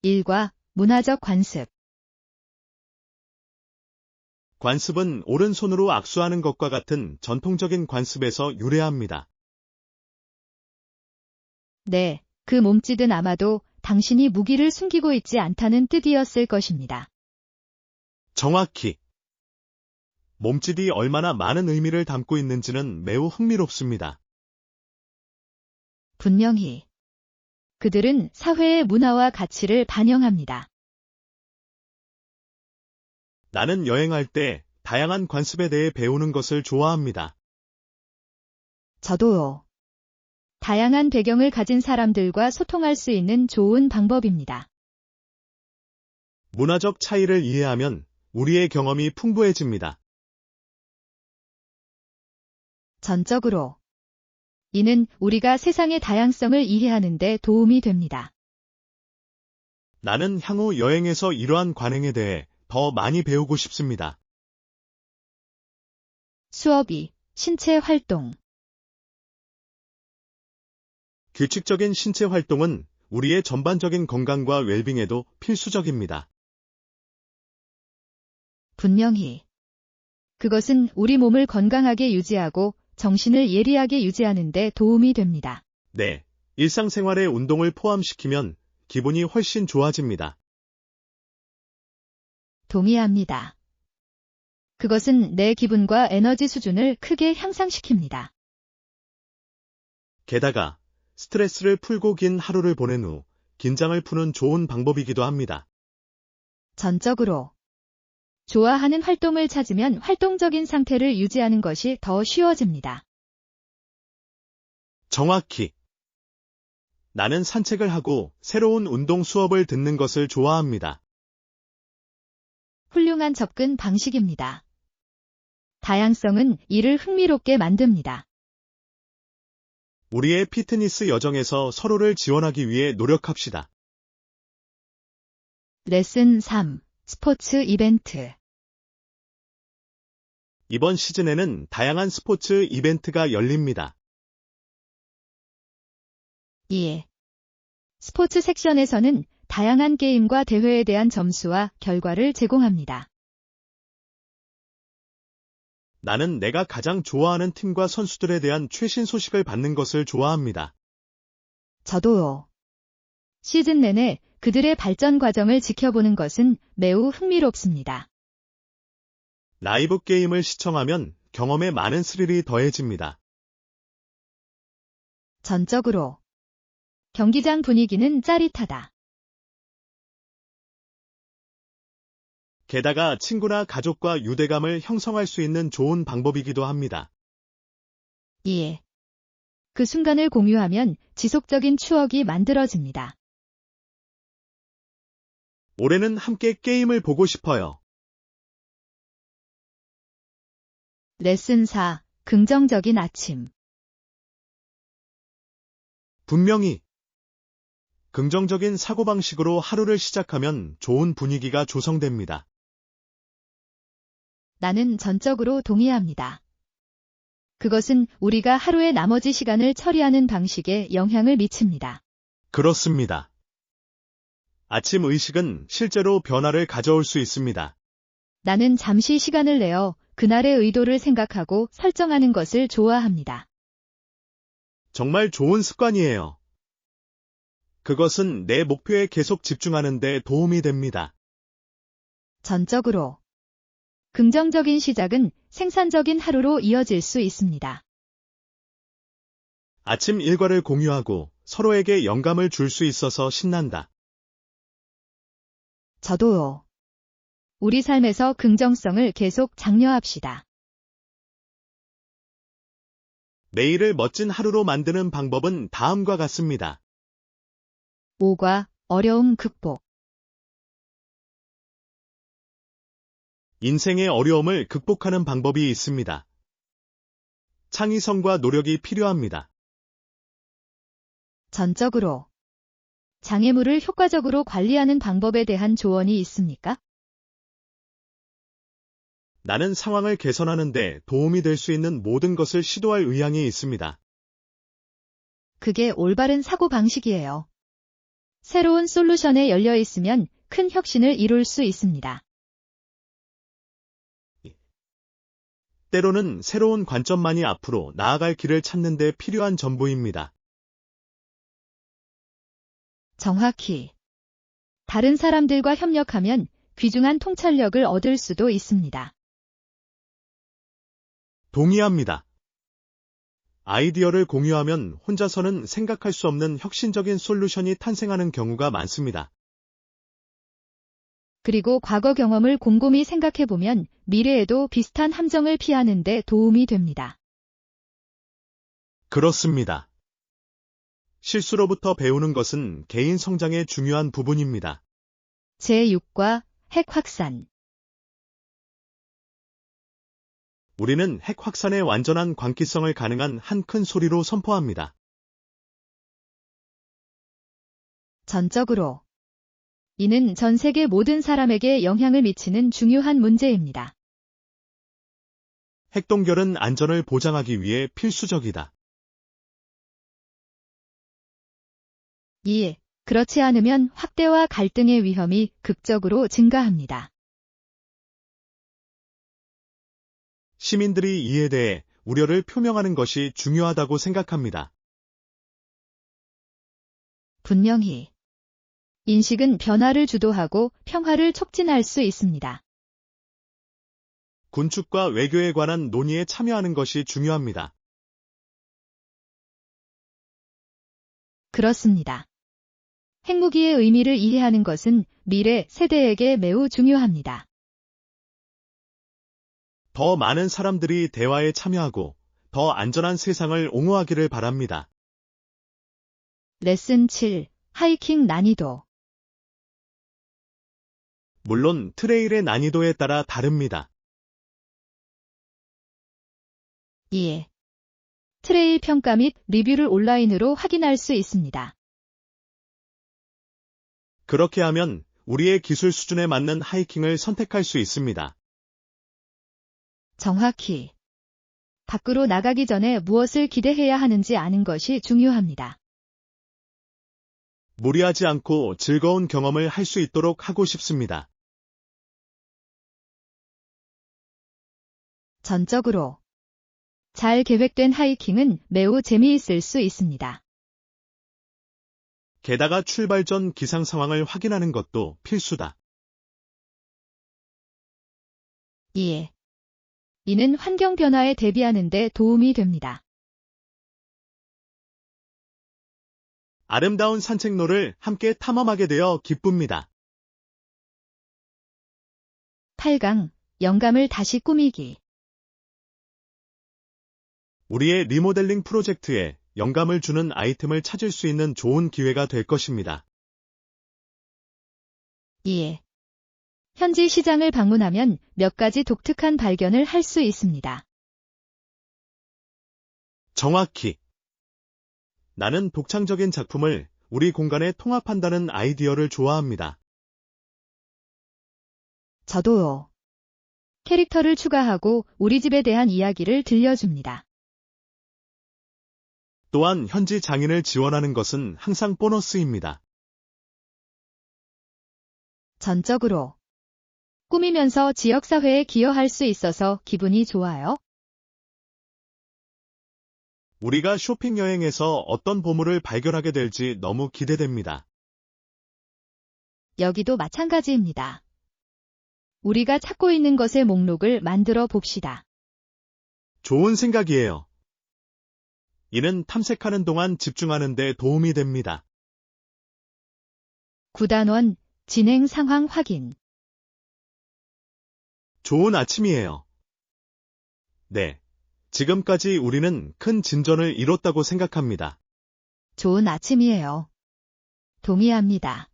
1과 문화적 관습. 관습은 오른손으로 악수하는 것과 같은 전통적인 관습에서 유래합니다. 네, 그 몸짓은 아마도 당신이 무기를 숨기고 있지 않다는 뜻이었을 것입니다. 정확히. 몸짓이 얼마나 많은 의미를 담고 있는지는 매우 흥미롭습니다. 분명히. 그들은 사회의 문화와 가치를 반영합니다. 나는 여행할 때 다양한 관습에 대해 배우는 것을 좋아합니다. 저도요. 다양한 배경을 가진 사람들과 소통할 수 있는 좋은 방법입니다. 문화적 차이를 이해하면 우리의 경험이 풍부해집니다. 전적으로. 이는 우리가 세상의 다양성을 이해하는 데 도움이 됩니다. 나는 향후 여행에서 이러한 관행에 대해 더 많이 배우고 싶습니다. 수업 2. 신체 활동. 규칙적인 신체 활동은 우리의 전반적인 건강과 웰빙에도 필수적입니다. 분명히. 그것은 우리 몸을 건강하게 유지하고 정신을 예리하게 유지하는 데 도움이 됩니다. 네, 일상생활에 운동을 포함시키면 기분이 훨씬 좋아집니다. 동의합니다. 그것은 내 기분과 에너지 수준을 크게 향상시킵니다. 게다가 스트레스를 풀고 긴 하루를 보낸 후 긴장을 푸는 좋은 방법이기도 합니다. 전적으로. 좋아하는 활동을 찾으면 활동적인 상태를 유지하는 것이 더 쉬워집니다. 정확히. 나는 산책을 하고 새로운 운동 수업을 듣는 것을 좋아합니다. 훌륭한 접근 방식입니다. 다양성은 이를 흥미롭게 만듭니다. 우리의 피트니스 여정에서 서로를 지원하기 위해 노력합시다. 레슨 3. 스포츠 이벤트. 이번 시즌에는 다양한 스포츠 이벤트가 열립니다. 2. 스포츠 섹션에서는 다양한 게임과 대회에 대한 점수와 결과를 제공합니다. 나는 내가 가장 좋아하는 팀과 선수들에 대한 최신 소식을 받는 것을 좋아합니다. 저도요. 시즌 내내 그들의 발전 과정을 지켜보는 것은 매우 흥미롭습니다. 라이브 게임을 시청하면 경험에 많은 스릴이 더해집니다. 전적으로. 경기장 분위기는 짜릿하다. 게다가 친구나 가족과 유대감을 형성할 수 있는 좋은 방법이기도 합니다. 2. 그 순간을 공유하면 지속적인 추억이 만들어집니다. 올해는 함께 게임을 보고 싶어요. 레슨 4. 긍정적인 아침. 분명히. 긍정적인 사고방식으로 하루를 시작하면 좋은 분위기가 조성됩니다. 나는 전적으로 동의합니다. 그것은 우리가 하루의 나머지 시간을 처리하는 방식에 영향을 미칩니다. 그렇습니다. 아침 의식은 실제로 변화를 가져올 수 있습니다. 나는 잠시 시간을 내어 그날의 의도를 생각하고 설정하는 것을 좋아합니다. 정말 좋은 습관이에요. 그것은 내 목표에 계속 집중하는 데 도움이 됩니다. 전적으로. 긍정적인 시작은 생산적인 하루로 이어질 수 있습니다. 아침 일과를 공유하고 서로에게 영감을 줄 수 있어서 신난다. 저도요. 우리 삶에서 긍정성을 계속 장려합시다. 매일을 멋진 하루로 만드는 방법은 다음과 같습니다. 5과 어려움 극복. 인생의 어려움을 극복하는 방법이 있습니다. 창의성과 노력이 필요합니다. 전적으로. 장애물을 효과적으로 관리하는 방법에 대한 조언이 있습니까? 나는 상황을 개선하는 데 도움이 될 수 있는 모든 것을 시도할 의향이 있습니다. 그게 올바른 사고방식이에요. 새로운 솔루션에 열려 있으면 큰 혁신을 이룰 수 있습니다. 때로는 새로운 관점만이 앞으로 나아갈 길을 찾는 데 필요한 전부입니다. 정확히. 다른 사람들과 협력하면 귀중한 통찰력을 얻을 수도 있습니다. 동의합니다. 아이디어를 공유하면 혼자서는 생각할 수 없는 혁신적인 솔루션이 탄생하는 경우가 많습니다. 그리고 과거 경험을 곰곰이 생각해보면 미래에도 비슷한 함정을 피하는 데 도움이 됩니다. 그렇습니다. 실수로부터 배우는 것은 개인 성장의 중요한 부분입니다. 제6과 핵 확산. 우리는 핵 확산의 완전한 광기성을 가능한 한 큰 소리로 선포합니다. 전적으로. 이는 전 세계 모든 사람에게 영향을 미치는 중요한 문제입니다. 핵동결은 안전을 보장하기 위해 필수적이다. 2. 그렇지 않으면 확대와 갈등의 위험이 극적으로 증가합니다. 시민들이 이에 대해 우려를 표명하는 것이 중요하다고 생각합니다. 분명히. 인식은 변화를 주도하고 평화를 촉진할 수 있습니다. 군축과 외교에 관한 논의에 참여하는 것이 중요합니다. 그렇습니다. 핵무기의 의미를 이해하는 것은 미래 세대에게 매우 중요합니다. 더 많은 사람들이 대화에 참여하고 더 안전한 세상을 옹호하기를 바랍니다. 레슨 7. 하이킹 난이도. 물론 트레일의 난이도에 따라 다릅니다. 2. 트레일 평가 및 리뷰를 온라인으로 확인할 수 있습니다. 그렇게 하면 우리의 기술 수준에 맞는 하이킹을 선택할 수 있습니다. 정확히. 밖으로 나가기 전에 무엇을 기대해야 하는지 아는 것이 중요합니다. 무리하지 않고 즐거운 경험을 할 수 있도록 하고 싶습니다. 전적으로. 잘 계획된 하이킹은 매우 재미있을 수 있습니다. 게다가 출발 전 기상 상황을 확인하는 것도 필수다. 2. 이는 환경 변화에 대비하는 데 도움이 됩니다. 아름다운 산책로를 함께 탐험하게 되어 기쁩니다. 8강. 영감을 다시 꾸미기. 우리의 리모델링 프로젝트에 영감을 주는 아이템을 찾을 수 있는 좋은 기회가 될 것입니다. 2. 현지 시장을 방문하면 몇 가지 독특한 발견을 할 수 있습니다. 정확히. 나는 독창적인 작품을 우리 공간에 통합한다는 아이디어를 좋아합니다. 저도요. 캐릭터를 추가하고 우리 집에 대한 이야기를 들려줍니다. 또한 현지 장인을 지원하는 것은 항상 보너스입니다. 전적으로. 꾸미면서 지역사회에 기여할 수 있어서 기분이 좋아요. 우리가 쇼핑 여행에서 어떤 보물을 발견하게 될지 너무 기대됩니다. 여기도 마찬가지입니다. 우리가 찾고 있는 것의 목록을 만들어 봅시다. 좋은 생각이에요. 이는 탐색하는 동안 집중하는 데 도움이 됩니다. 9단원, 진행 상황 확인. 좋은 아침이에요. 네. 지금까지 우리는 큰 진전을 이뤘다고 생각합니다. 좋은 아침이에요. 동의합니다.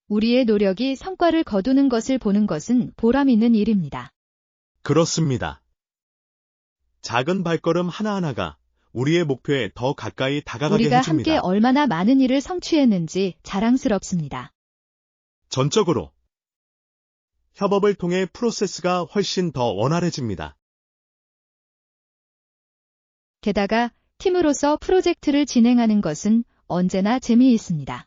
우리의 노력이 성과를 거두는 것을 보는 것은 보람 있는 일입니다. 그렇습니다. 작은 발걸음 하나하나가 우리의 목표에 더 가까이 다가가게 우리가 해줍니다. 함께 얼마나 많은 일을 성취했는지 자랑스럽습니다. 전적으로. 협업을 통해 프로세스가 훨씬 더 원활해집니다. 게다가 팀으로서 프로젝트를 진행하는 것은 언제나 재미있습니다.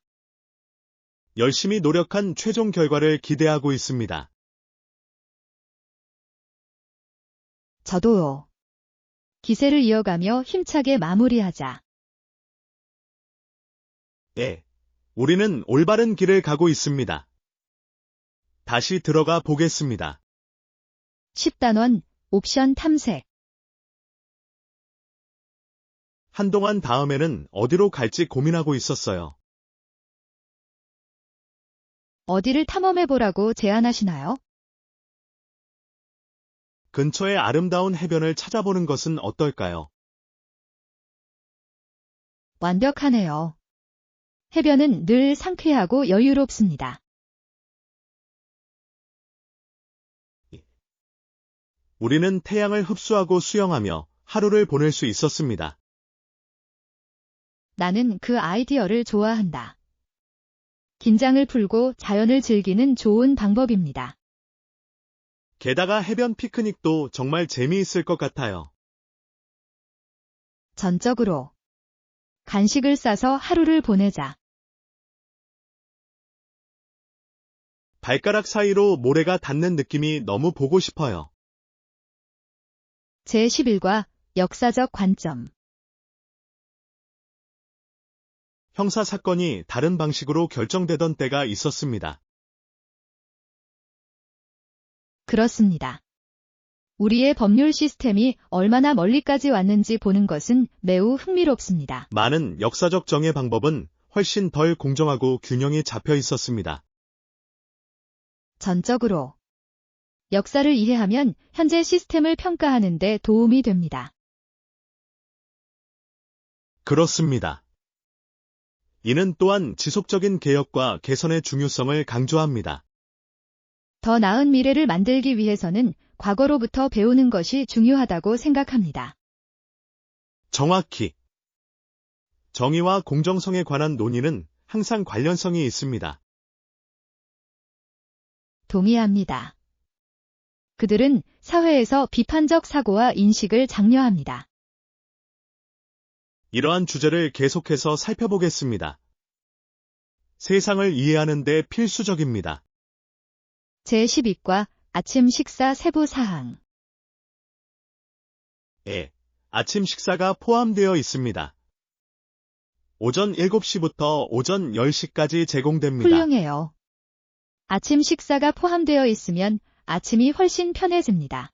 열심히 노력한 최종 결과를 기대하고 있습니다. 저도요. 기세를 이어가며 힘차게 마무리하자. 네. 우리는 올바른 길을 가고 있습니다. 다시 들어가 보겠습니다. 10단원, 옵션 탐색. 한동안 다음에는 어디로 갈지 고민하고 있었어요. 어디를 탐험해보라고 제안하시나요? 근처의 아름다운 해변을 찾아보는 것은 어떨까요? 완벽하네요. 해변은 늘 상쾌하고 여유롭습니다. 우리는 태양을 흡수하고 수영하며 하루를 보낼 수 있었습니다. 나는 그 아이디어를 좋아한다. 긴장을 풀고 자연을 즐기는 좋은 방법입니다. 게다가 해변 피크닉도 정말 재미있을 것 같아요. 전적으로. 간식을 싸서 하루를 보내자. 발가락 사이로 모래가 닿는 느낌이 너무 보고 싶어요. 제11과 역사적 관점. 형사 사건이 다른 방식으로 결정되던 때가 있었습니다. 그렇습니다. 우리의 법률 시스템이 얼마나 멀리까지 왔는지 보는 것은 매우 흥미롭습니다. 많은 역사적 정의 방법은 훨씬 덜 공정하고 균형이 잡혀 있었습니다. 전적으로. 역사를 이해하면 현재 시스템을 평가하는 데 도움이 됩니다. 그렇습니다. 이는 또한 지속적인 개혁과 개선의 중요성을 강조합니다. 더 나은 미래를 만들기 위해서는 과거로부터 배우는 것이 중요하다고 생각합니다. 정확히. 정의와 공정성에 관한 논의는 항상 관련성이 있습니다. 동의합니다. 그들은 사회에서 비판적 사고와 인식을 장려합니다. 이러한 주제를 계속해서 살펴보겠습니다. 세상을 이해하는 데 필수적입니다. 제12과 아침 식사 세부 사항. 아침 식사가 포함되어 있습니다. 오전 7시부터 오전 10시까지 제공됩니다. 훌륭해요. 아침 식사가 포함되어 있으면 아침이 훨씬 편해집니다.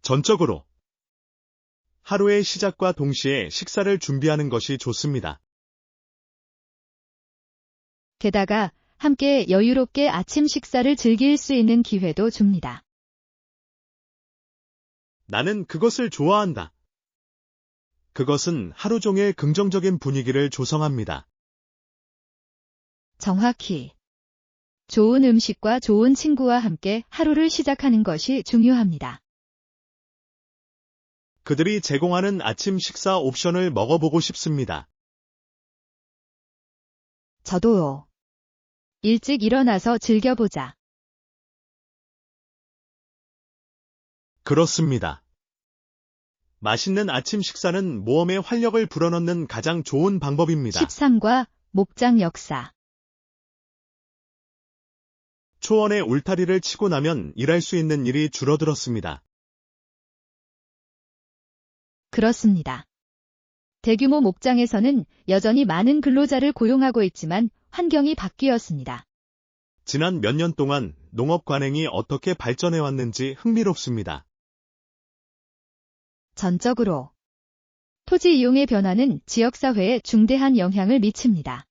전적으로. 하루의 시작과 동시에 식사를 준비하는 것이 좋습니다. 게다가 함께 여유롭게 아침 식사를 즐길 수 있는 기회도 줍니다. 나는 그것을 좋아한다. 그것은 하루 종일 긍정적인 분위기를 조성합니다. 정확히. 좋은 음식과 좋은 친구와 함께 하루를 시작하는 것이 중요합니다. 그들이 제공하는 아침 식사 옵션을 먹어보고 싶습니다. 저도요. 일찍 일어나서 즐겨보자. 그렇습니다. 맛있는 아침 식사는 모험의 활력을 불어넣는 가장 좋은 방법입니다. 13과 목장 역사. 초원의 울타리를 치고 나면 일할 수 있는 일이 줄어들었습니다. 그렇습니다. 대규모 목장에서는 여전히 많은 근로자를 고용하고 있지만 환경이 바뀌었습니다. 지난 몇 년 동안 농업 관행이 어떻게 발전해왔는지 흥미롭습니다. 전적으로. 토지 이용의 변화는 지역사회에 중대한 영향을 미칩니다.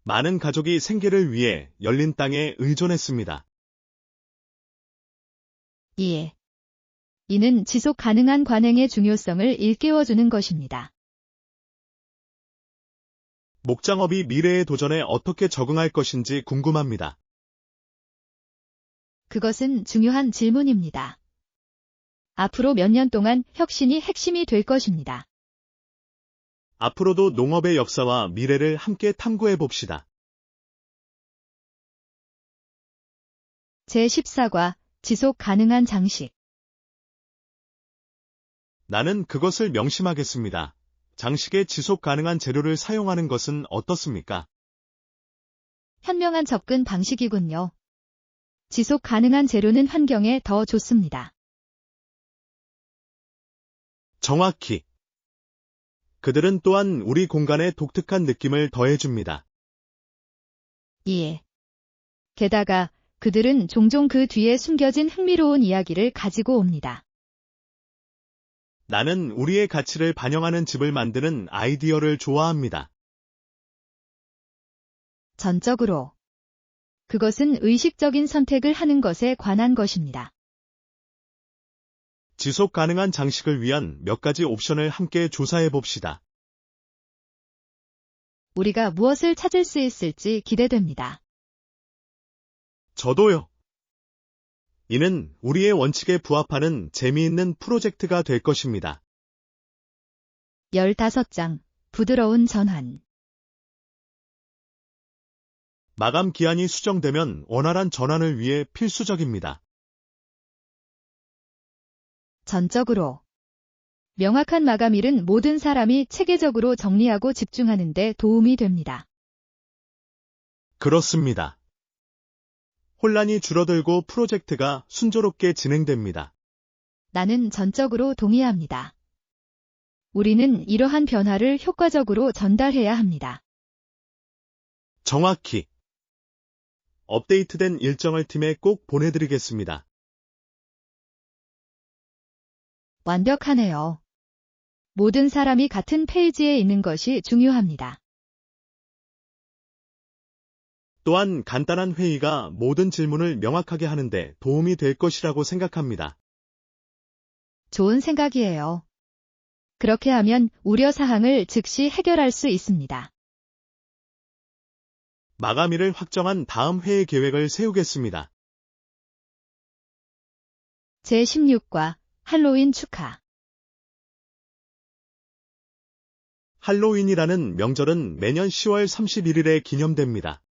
많은 가족이 생계를 위해 열린 땅에 의존했습니다. 이에. 이는 지속 가능한 관행의 중요성을 일깨워주는 것입니다. 목장업이 미래의 도전에 어떻게 적응할 것인지 궁금합니다. 그것은 중요한 질문입니다. 앞으로 몇 년 동안 혁신이 핵심이 될 것입니다. 앞으로도 농업의 역사와 미래를 함께 탐구해 봅시다. 제14과 지속 가능한 장식. 나는 그것을 명심하겠습니다. 장식에 지속 가능한 재료를 사용하는 것은 어떻습니까? 현명한 접근 방식이군요. 지속 가능한 재료는 환경에 더 좋습니다. 정확히. 그들은 또한 우리 공간에 독특한 느낌을 더해줍니다. 예. 게다가 그들은 종종 그 뒤에 숨겨진 흥미로운 이야기를 가지고 옵니다. 나는 우리의 가치를 반영하는 집을 만드는 아이디어를 좋아합니다. 전적으로. 그것은 의식적인 선택을 하는 것에 관한 것입니다. 지속 가능한 장식을 위한 몇 가지 옵션을 함께 조사해 봅시다. 우리가 무엇을 찾을 수 있을지 기대됩니다. 저도요. 이는 우리의 원칙에 부합하는 재미있는 프로젝트가 될 것입니다. 15장. 부드러운 전환. 마감 기한이 수정되면 원활한 전환을 위해 필수적입니다. 전적으로. 명확한 마감일은 모든 사람이 체계적으로 정리하고 집중하는 데 도움이 됩니다. 그렇습니다. 혼란이 줄어들고 프로젝트가 순조롭게 진행됩니다. 나는 전적으로 동의합니다. 우리는 이러한 변화를 효과적으로 전달해야 합니다. 정확히. 업데이트된 일정을 팀에 꼭 보내드리겠습니다. 완벽하네요. 모든 사람이 같은 페이지에 있는 것이 중요합니다. 또한 간단한 회의가 모든 질문을 명확하게 하는데 도움이 될 것이라고 생각합니다. 좋은 생각이에요. 그렇게 하면 우려사항을 즉시 해결할 수 있습니다. 마감일을 확정한 다음 회의 계획을 세우겠습니다. 제16과 할로윈 축하. 할로윈이라는 명절은 매년 10월 31일에 기념됩니다.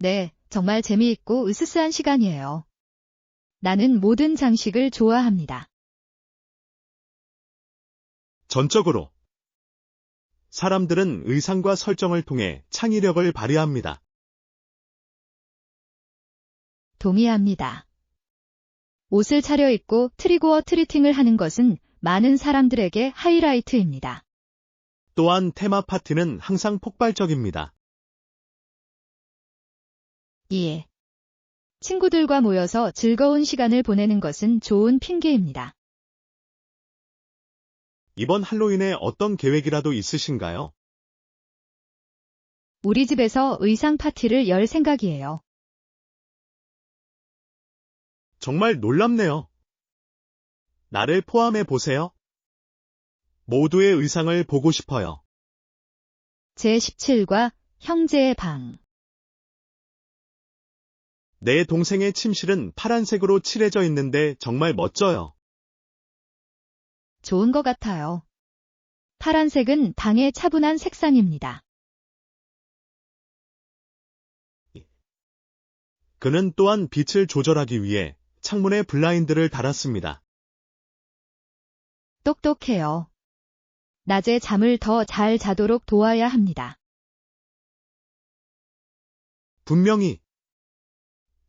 네, 정말 재미있고 으스스한 시간이에요. 나는 모든 장식을 좋아합니다. 전적으로. 사람들은 의상과 설정을 통해 창의력을 발휘합니다. 동의합니다. 옷을 차려입고 트리고 트리팅을 하는 것은 많은 사람들에게 하이라이트입니다. 또한 테마 파티는 항상 폭발적입니다. 예. 친구들과 모여서 즐거운 시간을 보내는 것은 좋은 핑계입니다. 이번 할로윈에 어떤 계획이라도 있으신가요? 우리 집에서 의상 파티를 열 생각이에요. 정말 놀랍네요. 나를 포함해 보세요. 모두의 의상을 보고 싶어요. 제17과 형제의 방. 내 동생의 침실은 파란색으로 칠해져 있는데 정말 멋져요. 좋은 것 같아요. 파란색은 방의 차분한 색상입니다. 그는 또한 빛을 조절하기 위해 창문에 블라인드를 달았습니다. 똑똑해요. 낮에 잠을 더 잘 자도록 도와야 합니다. 분명히.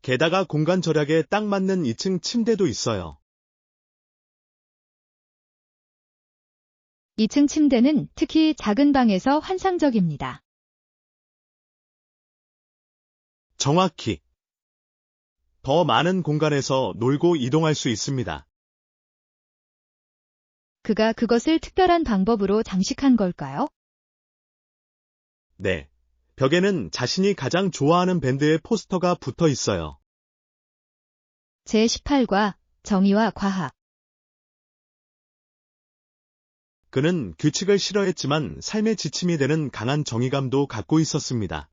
게다가 공간 절약에 딱 맞는 2층 침대도 있어요. 2층 침대는 특히 작은 방에서 환상적입니다. 정확히. 더 많은 공간에서 놀고 이동할 수 있습니다. 그가 그것을 특별한 방법으로 장식한 걸까요? 네. 벽에는 자신이 가장 좋아하는 밴드의 포스터가 붙어 있어요. 제18과 정의와 과학. 그는 규칙을 싫어했지만 삶의 지침이 되는 강한 정의감도 갖고 있었습니다.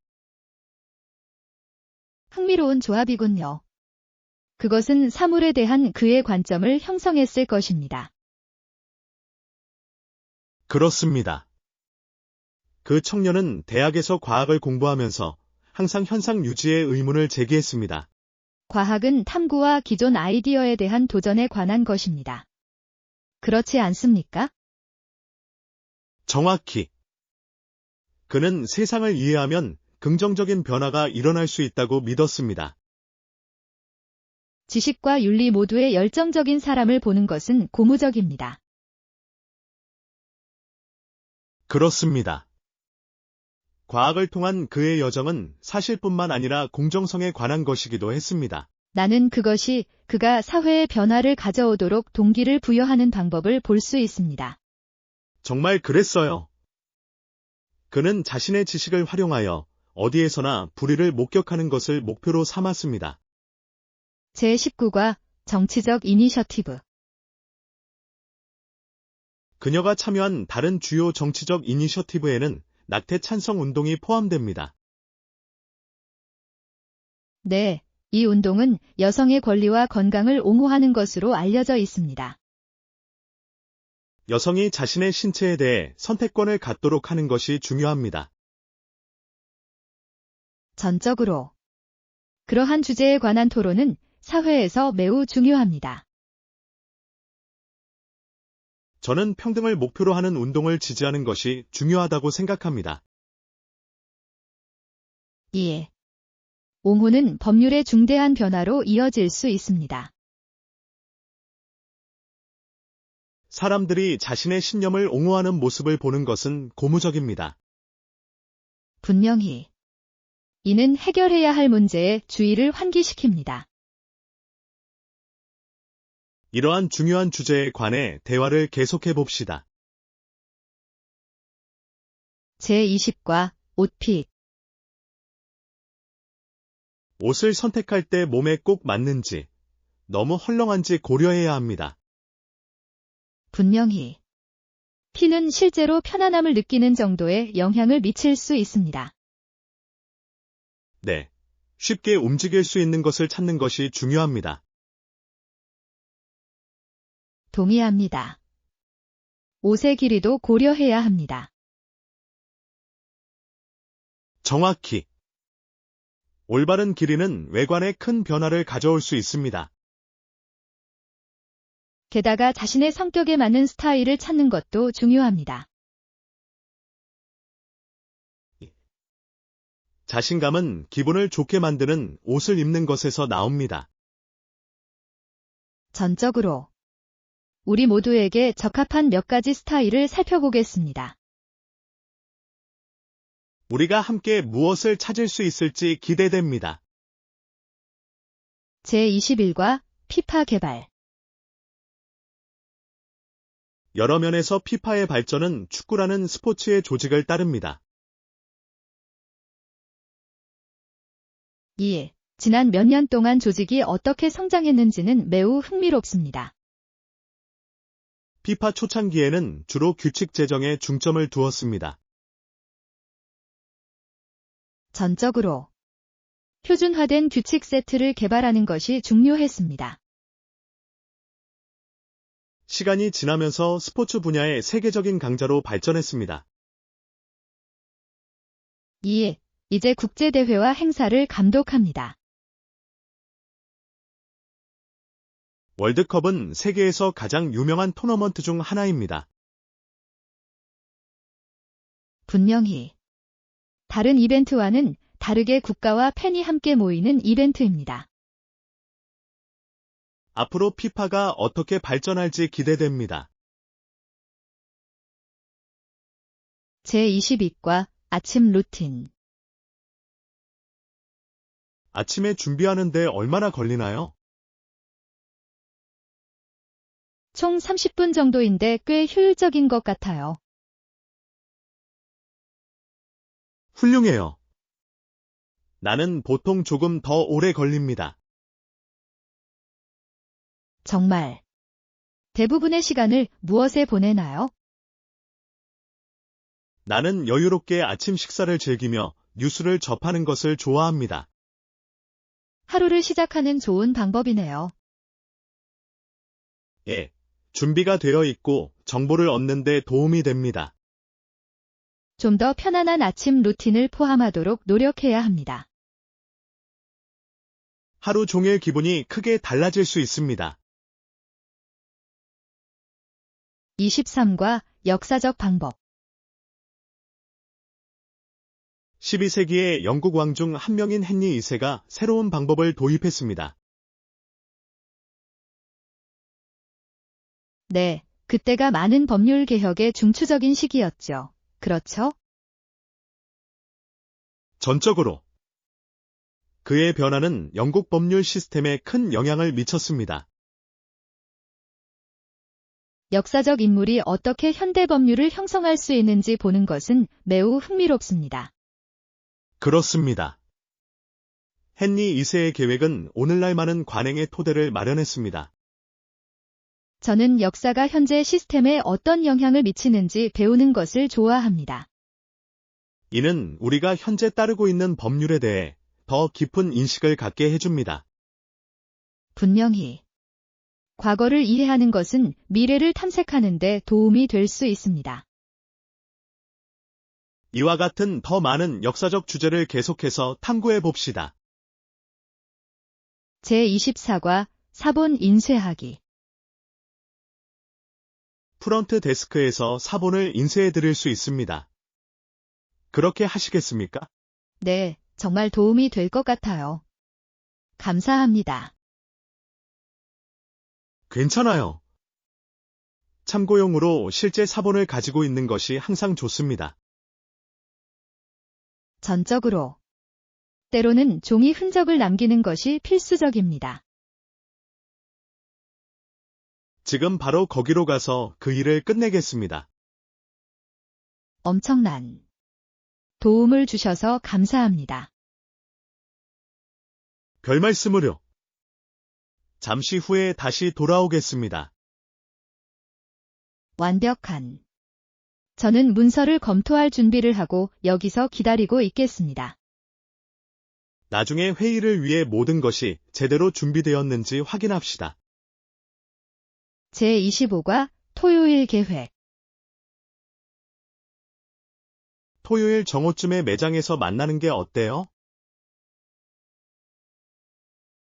흥미로운 조합이군요. 그것은 사물에 대한 그의 관점을 형성했을 것입니다. 그렇습니다. 그 청년은 대학에서 과학을 공부하면서 항상 현상 유지의 의문을 제기했습니다. 과학은 탐구와 기존 아이디어에 대한 도전에 관한 것입니다. 그렇지 않습니까? 정확히. 그는 세상을 이해하면 긍정적인 변화가 일어날 수 있다고 믿었습니다. 지식과 윤리 모두에 열정적인 사람을 보는 것은 고무적입니다. 그렇습니다. 과학을 통한 그의 여정은 사실뿐만 아니라 공정성에 관한 것이기도 했습니다. 나는 그것이 그가 사회의 변화를 가져오도록 동기를 부여하는 방법을 볼 수 있습니다. 정말 그랬어요. 그는 자신의 지식을 활용하여 어디에서나 불의를 목격하는 것을 목표로 삼았습니다. 제19과 정치적 이니셔티브. 그녀가 참여한 다른 주요 정치적 이니셔티브에는 낙태 찬성 운동이 포함됩니다. 네, 이 운동은 여성의 권리와 건강을 옹호하는 것으로 알려져 있습니다. 여성이 자신의 신체에 대해 선택권을 갖도록 하는 것이 중요합니다. 전적으로. 그러한 주제에 관한 토론은 사회에서 매우 중요합니다. 저는 평등을 목표로 하는 운동을 지지하는 것이 중요하다고 생각합니다. 이에 옹호는 법률의 중대한 변화로 이어질 수 있습니다. 사람들이 자신의 신념을 옹호하는 모습을 보는 것은 고무적입니다. 분명히. 이는 해결해야 할 문제에 주의를 환기시킵니다. 이러한 중요한 주제에 관해 대화를 계속해 봅시다. 제20과 옷핏. 옷을 선택할 때 몸에 꼭 맞는지, 너무 헐렁한지 고려해야 합니다. 분명히. 핏은 실제로 편안함을 느끼는 정도의 영향을 미칠 수 있습니다. 네. 쉽게 움직일 수 있는 것을 찾는 것이 중요합니다. 동의합니다. 옷의 길이도 고려해야 합니다. 정확히. 올바른 길이는 외관에 큰 변화를 가져올 수 있습니다. 게다가 자신의 성격에 맞는 스타일을 찾는 것도 중요합니다. 자신감은 기분을 좋게 만드는 옷을 입는 것에서 나옵니다. 전적으로. 우리 모두에게 적합한 몇 가지 스타일을 살펴보겠습니다. 우리가 함께 무엇을 찾을 수 있을지 기대됩니다. 제21과 피파 개발. 여러 면에서 피파의 발전은 축구라는 스포츠의 조직을 따릅니다. 이에 지난 몇 년 동안 조직이 어떻게 성장했는지는 매우 흥미롭습니다. 피파 초창기에는 주로 규칙 제정에 중점을 두었습니다. 전적으로. 표준화된 규칙 세트를 개발하는 것이 중요했습니다. 시간이 지나면서 스포츠 분야의 세계적인 강자로 발전했습니다. 이에 이제 국제대회와 행사를 감독합니다. 월드컵은 세계에서 가장 유명한 토너먼트 중 하나입니다. 분명히. 다른 이벤트와는 다르게 국가와 팬이 함께 모이는 이벤트입니다. 앞으로 피파가 어떻게 발전할지 기대됩니다. 제22과 아침 루틴. 아침에 준비하는데 얼마나 걸리나요? 총 30분 정도인데 꽤 효율적인 것 같아요. 훌륭해요. 나는 보통 조금 더 오래 걸립니다. 정말. 대부분의 시간을 무엇에 보내나요? 나는 여유롭게 아침 식사를 즐기며 뉴스를 접하는 것을 좋아합니다. 하루를 시작하는 좋은 방법이네요. 예, 준비가 되어 있고 정보를 얻는 데 도움이 됩니다. 좀 더 편안한 아침 루틴을 포함하도록 노력해야 합니다. 하루 종일 기분이 크게 달라질 수 있습니다. 23과 역사적 방법. 12세기에 영국 왕 중 한 명인 헨리 2세가 새로운 방법을 도입했습니다. 네, 그때가 많은 법률 개혁의 중추적인 시기였죠. 그렇죠? 전적으로 그의 변화는 영국 법률 시스템에 큰 영향을 미쳤습니다. 역사적 인물이 어떻게 현대 법률을 형성할 수 있는지 보는 것은 매우 흥미롭습니다. 그렇습니다. 헨리 2세의 계획은 오늘날 많은 관행의 토대를 마련했습니다. 저는 역사가 현재 시스템에 어떤 영향을 미치는지 배우는 것을 좋아합니다. 이는 우리가 현재 따르고 있는 법률에 대해 더 깊은 인식을 갖게 해줍니다. 분명히 과거를 이해하는 것은 미래를 탐색하는 데 도움이 될 수 있습니다. 이와 같은 더 많은 역사적 주제를 계속해서 탐구해 봅시다. 제24과 사본 인쇄하기. 프런트 데스크에서 사본을 인쇄해 드릴 수 있습니다. 그렇게 하시겠습니까? 네, 정말 도움이 될 것 같아요. 감사합니다. 괜찮아요. 참고용으로 실제 사본을 가지고 있는 것이 항상 좋습니다. 전적으로. 때로는 종이 흔적을 남기는 것이 필수적입니다. 지금 바로 거기로 가서 그 일을 끝내겠습니다. 엄청난 도움을 주셔서 감사합니다. 별말씀을요. 잠시 후에 다시 돌아오겠습니다. 완벽한. 저는 문서를 검토할 준비를 하고 여기서 기다리고 있겠습니다. 나중에 회의를 위해 모든 것이 제대로 준비되었는지 확인합시다. 제25과 토요일 계획. 토요일 정오쯤에 매장에서 만나는 게 어때요?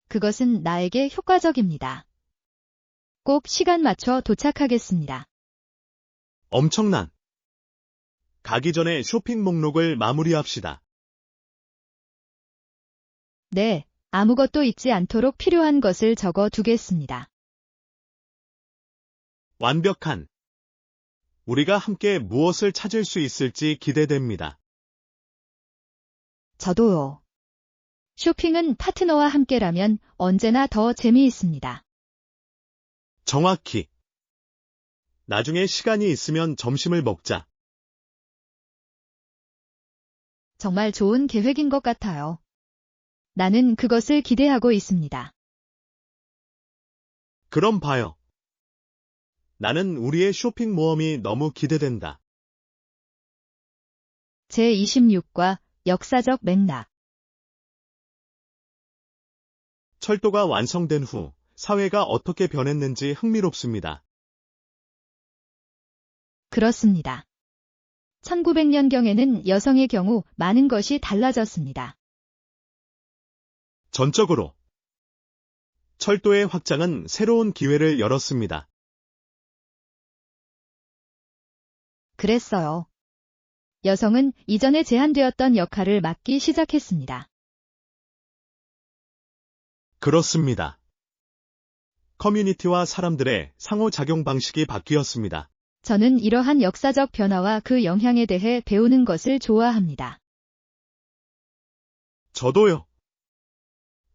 그것은 나에게 효과적입니다. 꼭 시간 맞춰 도착하겠습니다. 엄청난. 가기 전에 쇼핑 목록을 마무리합시다. 네, 아무것도 잊지 않도록 필요한 것을 적어 두겠습니다. 완벽한. 우리가 함께 무엇을 찾을 수 있을지 기대됩니다. 저도요. 쇼핑은 파트너와 함께라면 언제나 더 재미있습니다. 정확히. 나중에 시간이 있으면 점심을 먹자. 정말 좋은 계획인 것 같아요. 나는 그것을 기대하고 있습니다. 그럼 봐요. 나는 우리의 쇼핑 모험이 너무 기대된다. 제26과 역사적 맥락. 철도가 완성된 후 사회가 어떻게 변했는지 흥미롭습니다. 그렇습니다. 1900년경에는 여성의 경우 많은 것이 달라졌습니다. 전적으로. 철도의 확장은 새로운 기회를 열었습니다. 그랬어요. 여성은 이전에 제한되었던 역할을 맡기 시작했습니다. 그렇습니다. 커뮤니티와 사람들의 상호작용 방식이 바뀌었습니다. 저는 이러한 역사적 변화와 그 영향에 대해 배우는 것을 좋아합니다. 저도요.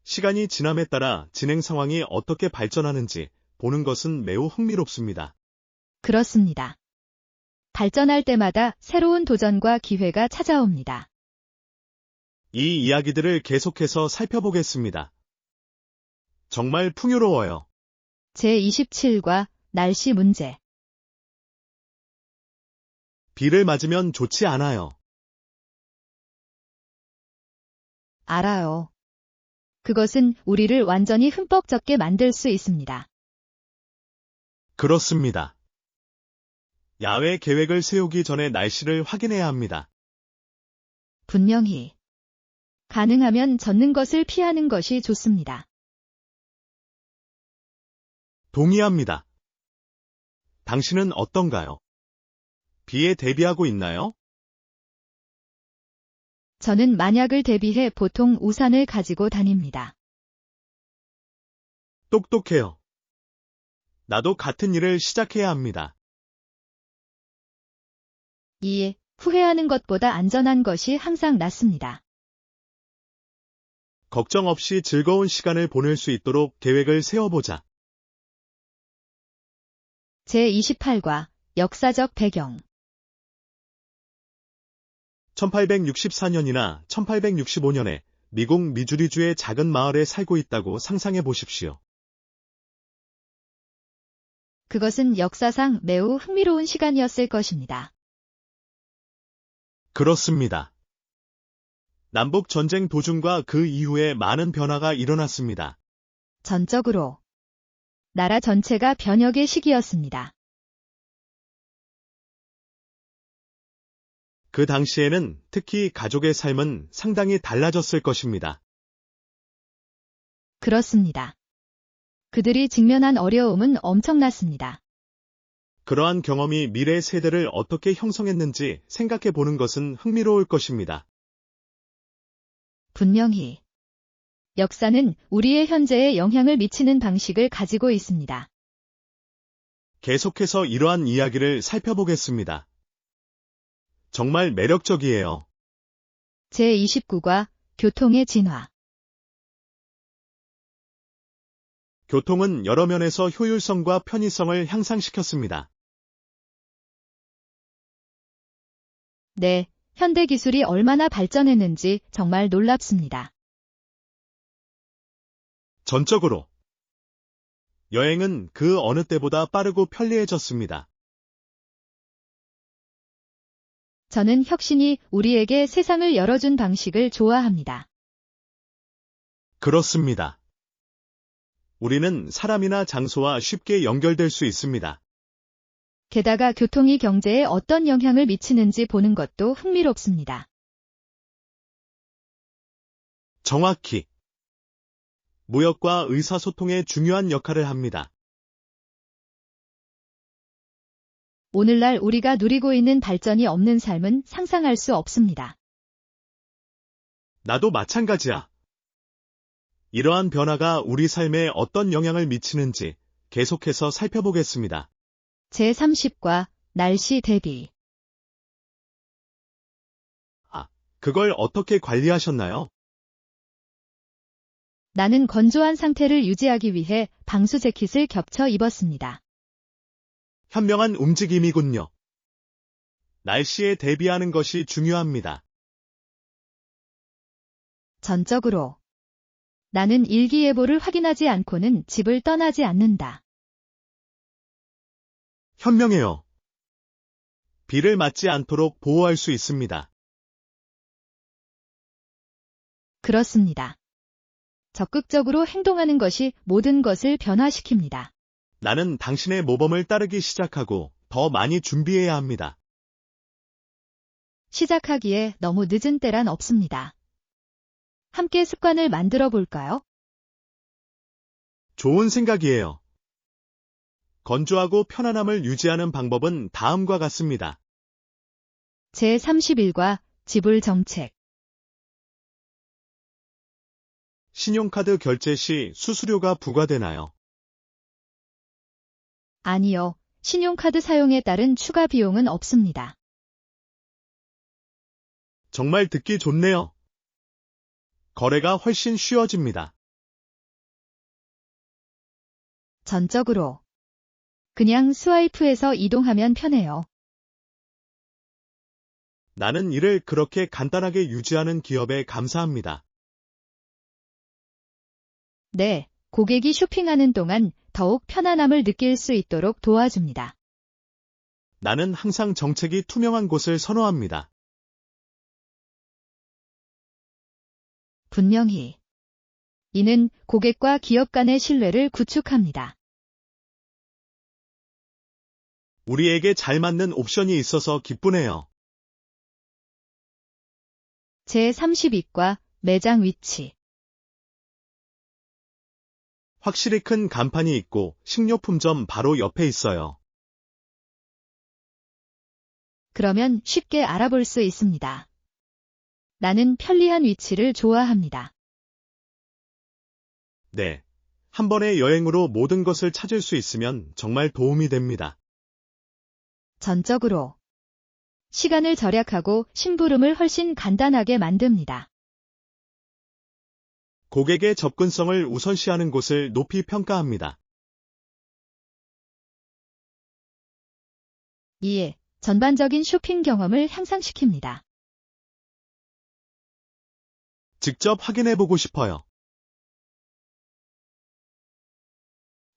시간이 지남에 따라 진행 상황이 어떻게 발전하는지 보는 것은 매우 흥미롭습니다. 그렇습니다. 발전할 때마다 새로운 도전과 기회가 찾아옵니다. 이 이야기들을 계속해서 살펴보겠습니다. 정말 풍요로워요. 제27과 날씨 문제. 비를 맞으면 좋지 않아요. 알아요. 그것은 우리를 완전히 흠뻑 젖게 만들 수 있습니다. 그렇습니다. 야외 계획을 세우기 전에 날씨를 확인해야 합니다. 분명히. 가능하면 젖는 것을 피하는 것이 좋습니다. 동의합니다. 당신은 어떤가요? 비에 대비하고 있나요? 저는 만약을 대비해 보통 우산을 가지고 다닙니다. 똑똑해요. 나도 같은 일을 시작해야 합니다. 2. 후회하는 것보다 안전한 것이 항상 낫습니다. 걱정 없이 즐거운 시간을 보낼 수 있도록 계획을 세워보자. 제28과 역사적 배경 1864년이나 1865년에 미국 미주리주의 작은 마을에 살고 있다고 상상해 보십시오. 그것은 역사상 매우 흥미로운 시간이었을 것입니다. 그렇습니다. 남북 전쟁 도중과 그 이후에 많은 변화가 일어났습니다. 전적으로 나라 전체가 변혁의 시기였습니다. 그 당시에는 특히 가족의 삶은 상당히 달라졌을 것입니다. 그렇습니다. 그들이 직면한 어려움은 엄청났습니다. 그러한 경험이 미래 세대를 어떻게 형성했는지 생각해 보는 것은 흥미로울 것입니다. 분명히 역사는 우리의 현재에 영향을 미치는 방식을 가지고 있습니다. 계속해서 이러한 이야기를 살펴보겠습니다. 정말 매력적이에요. 제29과 교통의 진화 교통은 여러 면에서 효율성과 편의성을 향상시켰습니다. 네, 현대 기술이 얼마나 발전했는지 정말 놀랍습니다. 전적으로 여행은 그 어느 때보다 빠르고 편리해졌습니다. 저는 혁신이 우리에게 세상을 열어준 방식을 좋아합니다. 그렇습니다. 우리는 사람이나 장소와 쉽게 연결될 수 있습니다. 게다가 교통이 경제에 어떤 영향을 미치는지 보는 것도 흥미롭습니다. 정확히 무역과 의사소통에 중요한 역할을 합니다. 오늘날 우리가 누리고 있는 발전이 없는 삶은 상상할 수 없습니다. 나도 마찬가지야. 이러한 변화가 우리 삶에 어떤 영향을 미치는지 계속해서 살펴보겠습니다. 제30과 날씨 대비 그걸 어떻게 관리하셨나요? 나는 건조한 상태를 유지하기 위해 방수 재킷을 겹쳐 입었습니다. 현명한 움직임이군요. 날씨에 대비하는 것이 중요합니다. 전적으로 나는 일기예보를 확인하지 않고는 집을 떠나지 않는다. 현명해요. 비를 맞지 않도록 보호할 수 있습니다. 그렇습니다. 적극적으로 행동하는 것이 모든 것을 변화시킵니다. 나는 당신의 모범을 따르기 시작하고 더 많이 준비해야 합니다. 시작하기에 너무 늦은 때란 없습니다. 함께 습관을 만들어 볼까요? 좋은 생각이에요. 건조하고 편안함을 유지하는 방법은 다음과 같습니다. 제31과 지불 정책 신용카드 결제 시 수수료가 부과되나요? 아니요. 신용카드 사용에 따른 추가 비용은 없습니다. 정말 듣기 좋네요. 거래가 훨씬 쉬워집니다. 전적으로 그냥 스와이프해서 이동하면 편해요. 나는 이를 그렇게 간단하게 유지하는 기업에 감사합니다. 네, 고객이 쇼핑하는 동안 더욱 편안함을 느낄 수 있도록 도와줍니다. 나는 항상 정책이 투명한 곳을 선호합니다. 분명히 이는 고객과 기업 간의 신뢰를 구축합니다. 우리에게 잘 맞는 옵션이 있어서 기쁘네요. 제32과 매장 위치 확실히 큰 간판이 있고 식료품점 바로 옆에 있어요. 그러면 쉽게 알아볼 수 있습니다. 나는 편리한 위치를 좋아합니다. 네. 한 번의 여행으로 모든 것을 찾을 수 있으면 정말 도움이 됩니다. 전적으로. 시간을 절약하고 심부름을 훨씬 간단하게 만듭니다. 고객의 접근성을 우선시하는 곳을 높이 평가합니다. 2. 전반적인 쇼핑 경험을 향상시킵니다. 직접 확인해보고 싶어요.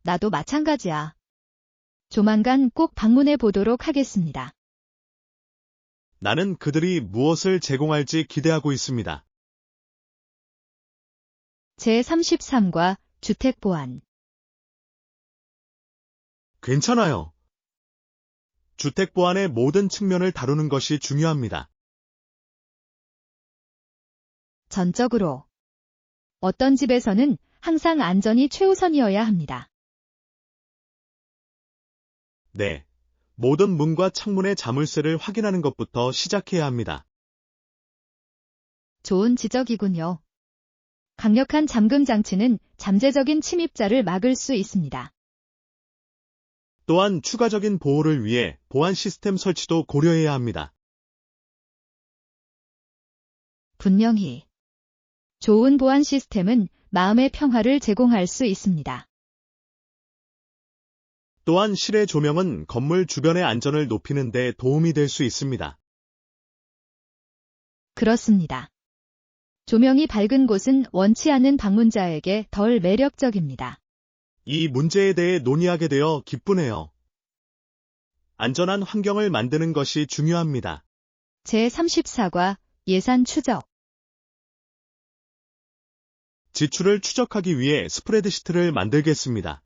나도 마찬가지야. 조만간 꼭 방문해 보도록 하겠습니다. 나는 그들이 무엇을 제공할지 기대하고 있습니다. 제33과 주택 보안. 괜찮아요. 주택 보안의 모든 측면을 다루는 것이 중요합니다. 전적으로. 어떤 집에서는 항상 안전이 최우선이어야 합니다. 네. 모든 문과 창문의 자물쇠를 확인하는 것부터 시작해야 합니다. 좋은 지적이군요. 강력한 잠금 장치는 잠재적인 침입자를 막을 수 있습니다. 또한 추가적인 보호를 위해 보안 시스템 설치도 고려해야 합니다. 분명히. 좋은 보안 시스템은 마음의 평화를 제공할 수 있습니다. 또한 실외 조명은 건물 주변의 안전을 높이는 데 도움이 될 수 있습니다. 그렇습니다. 조명이 밝은 곳은 원치 않는 방문자에게 덜 매력적입니다. 이 문제에 대해 논의하게 되어 기쁘네요. 안전한 환경을 만드는 것이 중요합니다. 제34과 예산 추적. 지출을 추적하기 위해 스프레드시트를 만들겠습니다.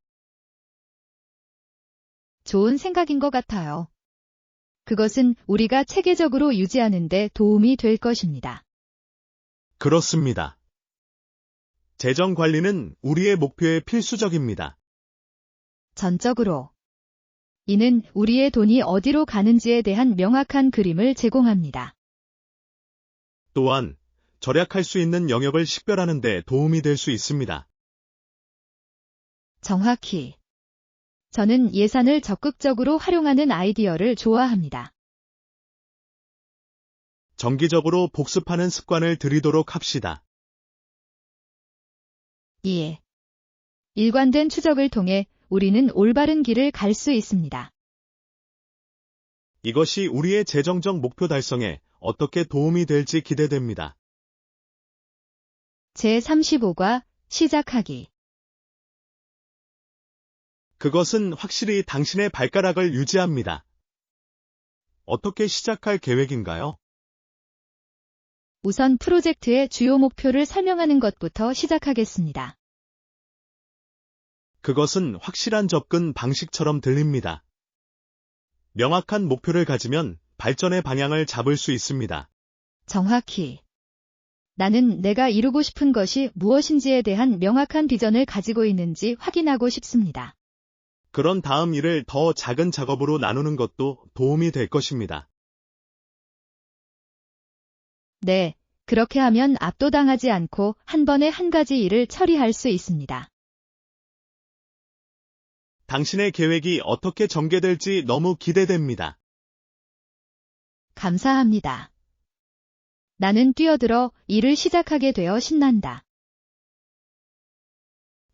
좋은 생각인 것 같아요. 그것은 우리가 체계적으로 유지하는 데 도움이 될 것입니다. 그렇습니다. 재정 관리는 우리의 목표에 필수적입니다. 전적으로. 이는 우리의 돈이 어디로 가는지에 대한 명확한 그림을 제공합니다. 또한 절약할 수 있는 영역을 식별하는 데 도움이 될 수 있습니다. 정확히. 저는 예산을 적극적으로 활용하는 아이디어를 좋아합니다. 정기적으로 복습하는 습관을 들이도록 합시다. 2. 일관된 추적을 통해 우리는 올바른 길을 갈 수 있습니다. 이것이 우리의 재정적 목표 달성에 어떻게 도움이 될지 기대됩니다. 제35과 시작하기. 그것은 확실히 당신의 발가락을 유지합니다. 어떻게 시작할 계획인가요? 우선 프로젝트의 주요 목표를 설명하는 것부터 시작하겠습니다. 그것은 확실한 접근 방식처럼 들립니다. 명확한 목표를 가지면 발전의 방향을 잡을 수 있습니다. 정확히. 나는 내가 이루고 싶은 것이 무엇인지에 대한 명확한 비전을 가지고 있는지 확인하고 싶습니다. 그런 다음 일을 더 작은 작업으로 나누는 것도 도움이 될 것입니다. 네, 그렇게 하면 압도당하지 않고 한 번에 한 가지 일을 처리할 수 있습니다. 당신의 계획이 어떻게 전개될지 너무 기대됩니다. 감사합니다. 나는 뛰어들어 일을 시작하게 되어 신난다.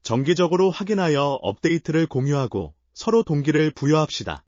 정기적으로 확인하여 업데이트를 공유하고 서로 동기를 부여합시다.